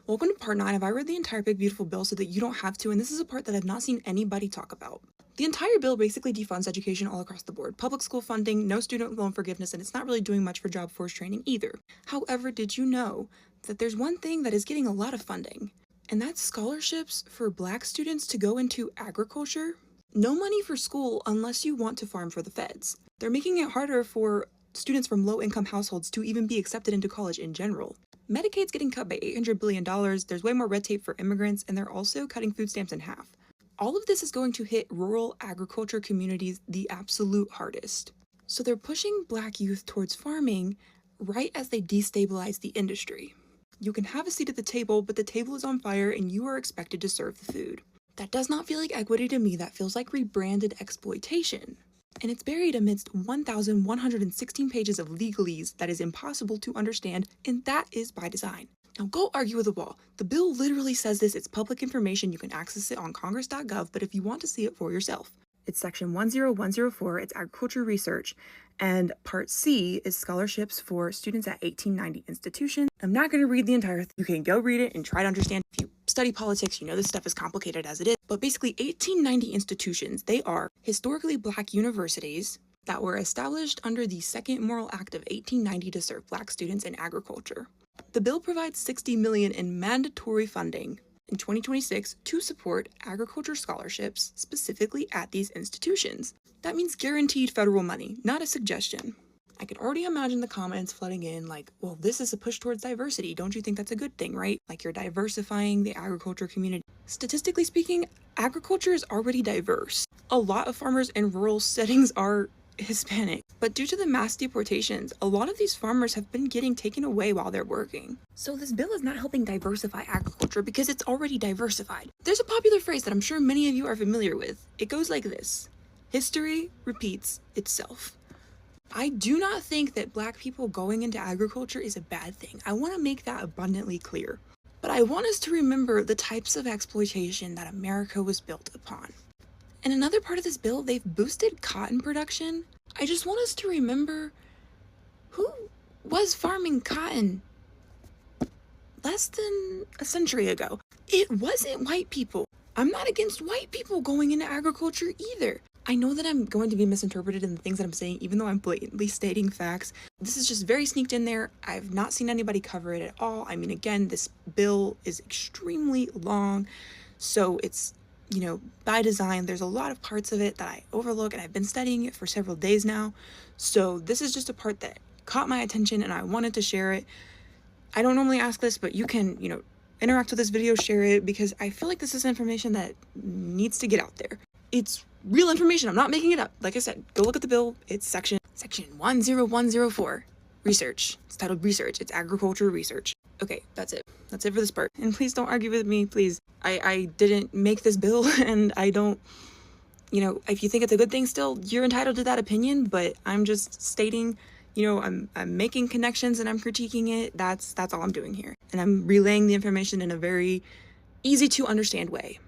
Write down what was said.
Welcome to part 9 of I Read the Entire Big Beautiful Bill so that you don't have to, and this is a part that I've not seen anybody talk about. The entire bill basically defunds education all across the board. Public school funding, no student loan forgiveness, and it's not really doing much for job force training either. However, did you know that there's one thing that is getting a lot of funding? And that's scholarships for Black students to go into agriculture. No money for school unless you want to farm for the feds. They're making it harder for students from low-income households to even be accepted into college in general. Medicaid's getting cut by $800 billion, there's way more red tape for immigrants, and they're also cutting food stamps in half. All of this is going to hit rural agriculture communities the absolute hardest. So they're pushing Black youth towards farming right as they destabilize the industry. You can have a seat at the table, but the table is on fire and you are expected to serve the food. That does not feel like equity to me, that feels like rebranded exploitation. And it's buried amidst 1,116 pages of legalese that is impossible to understand, and that is by design. Now go argue with the wall. The bill literally says this, it's public information, you can access it on congress.gov, but if you want to see it for yourself. It's section 10104, it's agriculture research, and part C is scholarships for students at 1890 institutions. I'm not going to read the entire thing. You can go read it and try to understand. If you study politics, you know this stuff is complicated as it is. But basically 1890 institutions, they are historically Black universities that were established under the Second Moral Act of 1890 to serve Black students in agriculture. The bill provides $60 million in mandatory funding in 2026 to support agriculture scholarships specifically at these institutions. That means guaranteed federal money, not a suggestion. I could already imagine the comments flooding in like, well, this is a push towards diversity. Don't you think that's a good thing, right? Like you're diversifying the agriculture community. Statistically speaking, agriculture is already diverse. A lot of farmers in rural settings are Hispanic, but due to the mass deportations, a lot of these farmers have been getting taken away while they're working. So this bill is not helping diversify agriculture because it's already diversified. There's a popular phrase that I'm sure many of you are familiar with. It goes like this: history repeats itself. I do not think that Black people going into agriculture is a bad thing. I want to make that abundantly clear. But I want us to remember the types of exploitation that America was built upon. In another part of this bill, they've boosted cotton production. I just want us to remember who was farming cotton less than a century ago. It wasn't white people. I'm not against white people going into agriculture either. I know that I'm going to be misinterpreted in the things that I'm saying, even though I'm blatantly stating facts. This is just very sneaked in there. I've not seen anybody cover it at all. I mean, again, this bill is extremely long, so it's, you know, by design, there's a lot of parts of it that I overlook, and I've been studying it for several days now. So this is just a part that caught my attention and I wanted to share it. I don't normally ask this, but you can, you know, interact with this video, share it, because I feel like this is information that needs to get out there. It's real information. I'm not making it up. Like I said, go look at the bill. It's section 10104. Research. It's titled research. It's agriculture research. Okay, that's it. That's it for this part. And please don't argue with me, please. I didn't make this bill, and I don't, you know, if you think it's a good thing still, you're entitled to that opinion, but I'm just stating, you know, I'm making connections and I'm critiquing it. That's all I'm doing here. And I'm relaying the information in a very easy to understand way.